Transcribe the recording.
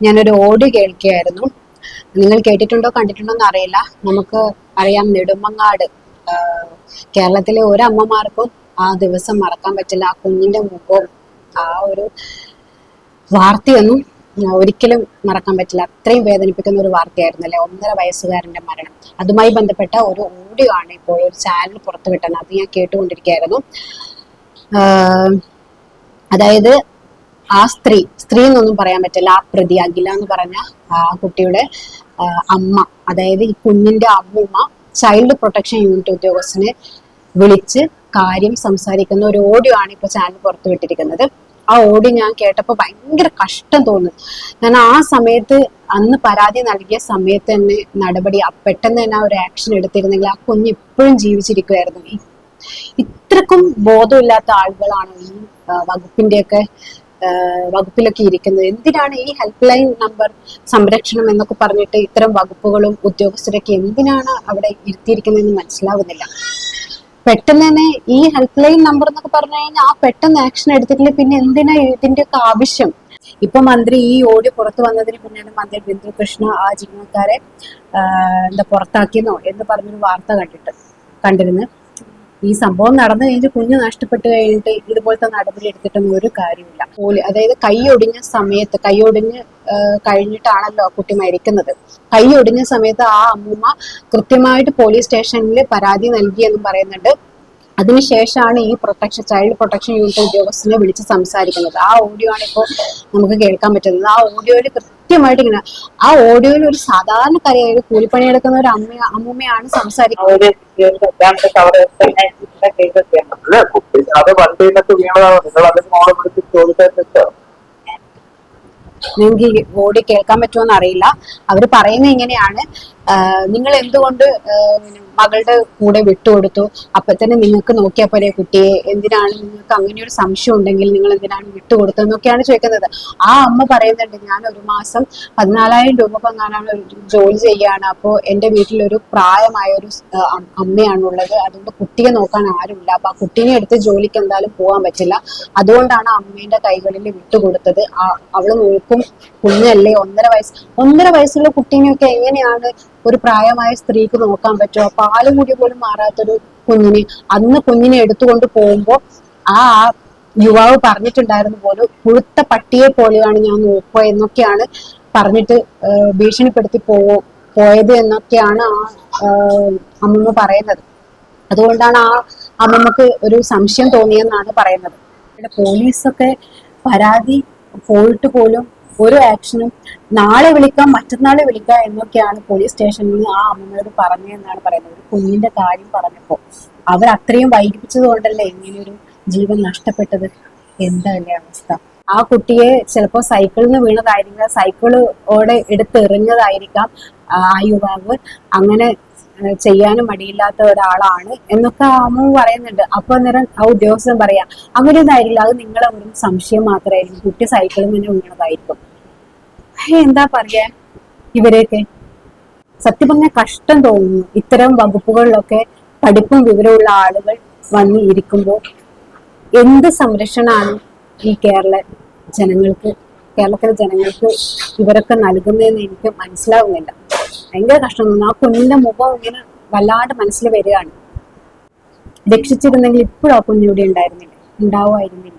ഞാനൊരു ഓഡിയോ കേൾക്കുകയായിരുന്നു. നിങ്ങൾ കേട്ടിട്ടുണ്ടോ കണ്ടിട്ടുണ്ടോ എന്ന് അറിയില്ല. നമുക്ക് അറിയാം, നെടുമങ്ങാട് കേരളത്തിലെ ഒരമ്മമാർക്കും ആ ദിവസം മറക്കാൻ പറ്റില്ല. ആ കുഞ്ഞിന്റെ മുഖവും ആ ഒരു വാർത്തയൊന്നും ഒരിക്കലും മറക്കാൻ പറ്റില്ല. അത്രയും വേദനിപ്പിക്കുന്ന ഒരു വാർത്തയായിരുന്നല്ലേ, 1.5 വയസ്സുകാരന്റെ മരണം. അതുമായി ബന്ധപ്പെട്ട ഒരു ഓഡിയോ ആണ് ഇപ്പോൾ ഒരു ചാനൽ പുറത്തുവിട്ടത്. അത് ഞാൻ കേട്ടുകൊണ്ടിരിക്കുകയായിരുന്നു. അതായത് ആ സ്ത്രീ എന്നൊന്നും പറയാൻ പറ്റില്ല, ആ പ്രതി അഖില എന്ന് പറഞ്ഞ ആ കുട്ടിയുടെ അമ്മ, അതായത് ഈ കുഞ്ഞിന്റെ അമ്മൂമ്മ ചൈൽഡ് പ്രൊട്ടക്ഷൻ യൂണിറ്റ് ഉദ്യോഗസ്ഥനെ വിളിച്ച് കാര്യം സംസാരിക്കുന്ന ഒരു ഓഡിയോ ആണ് ഇപ്പൊ ചാനൽ പുറത്തുവിട്ടിരിക്കുന്നത്. ആ ഓഡിയോ ഞാൻ കേട്ടപ്പോൾ ഭയങ്കര കഷ്ടം തോന്നി. ഞാൻ ആ സമയത്ത്, അന്ന് പരാതി നൽകിയ സമയത്ത് തന്നെ പെട്ടെന്ന് തന്നെ ആ ഒരു ആക്ഷൻ എടുത്തിരുന്നെങ്കിൽ ആ കുഞ്ഞ് ഇപ്പോഴും ജീവിച്ചിരിക്കുമായിരുന്നു. ഇത്രക്കും ബോധമില്ലാത്ത ആളുകളാണ് ഈ വകുപ്പിലൊക്കെ ഇരിക്കുന്നത്. എന്തിനാണ് ഈ ഹെൽപ്പ് ലൈൻ നമ്പർ സംരക്ഷണം എന്നൊക്കെ പറഞ്ഞിട്ട് ഇത്തരം വകുപ്പുകളും ഉദ്യോഗസ്ഥരൊക്കെ എന്തിനാണ് അവിടെ ഇരുത്തിയിരിക്കുന്നതെന്ന് മനസ്സിലാവുന്നില്ല. പെട്ടെന്ന് തന്നെ ഈ ഹെൽപ്പ് ലൈൻ നമ്പർ എന്നൊക്കെ പറഞ്ഞു കഴിഞ്ഞാൽ ആ പെട്ടെന്ന് ആക്ഷൻ എടുത്തിട്ടില്ല. പിന്നെ എന്തിനാ ഇതിന്റെ ഒക്കെ ആവശ്യം? ഇപ്പൊ മന്ത്രി ഈ ഓഡിയോ പുറത്തു വന്നതിന് പിന്നാലെ മന്ത്രി ബിന്ദു കൃഷ്ണ ആ ജീവനക്കാരെ പുറത്താക്കിയെന്നോ എന്ന് പറഞ്ഞൊരു വാർത്ത കണ്ടിരുന്നു. ഈ സംഭവം നടന്നു കഴിഞ്ഞ് കുഞ്ഞ് നഷ്ടപ്പെട്ട് കഴിഞ്ഞിട്ട് ഇതുപോലത്തെ നടപടി എടുത്തിട്ടൊന്നും ഒരു കാര്യമില്ല. അതായത് കൈയൊടിഞ്ഞ് കഴിഞ്ഞിട്ടാണല്ലോ കുട്ടി മരിക്കുന്നത്. കൈയൊടിഞ്ഞ സമയത്ത് ആ അമ്മൂമ്മ കൃത്യമായിട്ട് പോലീസ് സ്റ്റേഷനിൽ പരാതി നൽകിയെന്നും പറയുന്നുണ്ട്. അതിനുശേഷമാണ് ഈ ചൈൽഡ് പ്രൊട്ടക്ഷൻ യൂണിറ്റ് ഉദ്യോഗസ്ഥനെ വിളിച്ച് സംസാരിക്കുന്നത്. ആ ഓഡിയോ ആണ് ഇപ്പോൾ നമുക്ക് കേൾക്കാൻ പറ്റുന്നത്. ആ ഓഡിയോയിൽ കൃത്യമായിട്ട് ഇങ്ങനെ, ആ ഓഡിയോയിൽ ഒരു സാധാരണക്കാരിയായ ഒരു കൂലിപ്പണിയെടുക്കുന്ന ഒരു അമ്മൂമ്മയാണ് സംസാരിക്കുന്നത്. നിങ്ങൾക്ക് ഈ ഓഡിയോ കേൾക്കാൻ പറ്റുമോന്ന് അറിയില്ല. അവര് പറയുന്നത് ഇങ്ങനെയാണ്: നിങ്ങൾ എന്തുകൊണ്ട് മകളുടെ കൂടെ വിട്ടുകൊടുത്തു? അപ്പൊ തന്നെ നിങ്ങൾക്ക് നോക്കിയാൽ പോലെ കുട്ടിയെ, എന്തിനാണ് നിങ്ങൾക്ക് അങ്ങനെ ഒരു സംശയം ഉണ്ടെങ്കിൽ നിങ്ങൾ എന്തിനാണ് വിട്ടുകൊടുത്തതെന്നൊക്കെയാണ് ചോദിക്കുന്നത്. ആ അമ്മ പറയുന്നുണ്ട്, ഞാൻ ഒരു മാസം 14,000 രൂപ കൊണ്ടാണ് ജോലി ചെയ്യാണ്. അപ്പോൾ എൻ്റെ വീട്ടിലൊരു പ്രായമായ ഒരു അമ്മയാണുള്ളത്. അതുകൊണ്ട് കുട്ടിയെ നോക്കാൻ ആരുമില്ല. അപ്പൊ ആ കുട്ടീനെ എടുത്ത് ജോലിക്ക് എന്തായാലും പോകാൻ പറ്റില്ല. അതുകൊണ്ടാണ് അമ്മേന്റെ കൈകളിൽ വിട്ടുകൊടുത്തത്. അവള് നോക്കും, കുഞ്ഞല്ലേ, 1.5 വയസ്സുള്ള കുട്ടീനെയൊക്കെ എങ്ങനെയാണ് ഒരു പ്രായമായ സ്ത്രീക്ക് നോക്കാൻ പറ്റുമോ? പാല് കൂടി പോലും മാറാത്തൊരു കുഞ്ഞിനെ എടുത്തുകൊണ്ട് പോകുമ്പോ ആ യുവാവ് പറഞ്ഞിട്ടുണ്ടായിരുന്നു പോലും, പുഴുത്ത പട്ടിയെ പോലെയാണ് ഞാൻ നോക്കുക എന്നൊക്കെയാണ് പറഞ്ഞിട്ട് ഭീഷണിപ്പെടുത്തി പോയത് എന്നൊക്കെയാണ് ആ അമ്മമ്മ പറയുന്നത്. അതുകൊണ്ടാണ് ആ അമ്മമ്മക്ക് ഒരു സംശയം തോന്നിയെന്നാണ് പറയുന്നത്. പോലീസൊക്കെ പരാതി പോയിട്ട് പോലും ഒരു ആക്ഷനും, നാളെ വിളിക്കാം മറ്റന്നാളെ വിളിക്കാം എന്നൊക്കെയാണ് പോലീസ് സ്റ്റേഷനിൽ നിന്ന് ആ അമ്മയോട് പറഞ്ഞതെന്നാണ് പറയുന്നത്. ഒരു കുഞ്ഞിന്റെ കാര്യം പറഞ്ഞപ്പോ അവർ അത്രയും വൈകിപ്പിച്ചത് കൊണ്ടല്ലേ ഇങ്ങനെയൊരു ജീവൻ നഷ്ടപ്പെട്ടത്. എന്താല്ലേ അവസ്ഥ? ആ കുട്ടിയെ ചിലപ്പോ സൈക്കിളിൽ നിന്ന് വീണതായിരിക്കാം, സൈക്കിളോടെ എടുത്തെറിഞ്ഞതായിരിക്കാം ആ യുവാവ്. അങ്ങനെ ചെയ്യാനും മടിയില്ലാത്ത ഒരാളാണ് എന്നൊക്കെ അമ്മ പറയുന്നുണ്ട്. അപ്പൊ അന്നേരം ആ ഉദ്യോഗസ്ഥൻ പറയാ, അങ്ങനെയൊന്നായിരിക്കില്ല, അത് നിങ്ങളെ ഒരു സംശയം മാത്രമായിരിക്കും, കുട്ടി സൈക്കിളിൽ നിന്ന് വീണതായിരിക്കും. എന്താ പറയാ ഇവരെയൊക്കെ? സത്യം പറഞ്ഞാൽ കഷ്ടം തോന്നുന്നു. ഇത്തരം വകുപ്പുകളിലൊക്കെ പഠിപ്പും വിവരമുള്ള ആളുകൾ വന്ന് ഇരിക്കുമ്പോൾ എന്ത് സംരക്ഷണമാണ് ഈ കേരളത്തിലെ ജനങ്ങൾക്ക് ഇവരൊക്കെ നൽകുന്നതെന്ന് എനിക്ക് മനസ്സിലാവുന്നില്ല. ഭയങ്കര കഷ്ടം തോന്നുന്നു. ആ കുഞ്ഞിന്റെ മുഖം ഇങ്ങനെ വല്ലാണ്ട് മനസ്സിൽ വരികയാണ്. രക്ഷിച്ചിരുന്നെങ്കിൽ ഇപ്പോഴും ആ കുഞ്ഞിവിടെ ഉണ്ടാവുമായിരുന്നില്ല.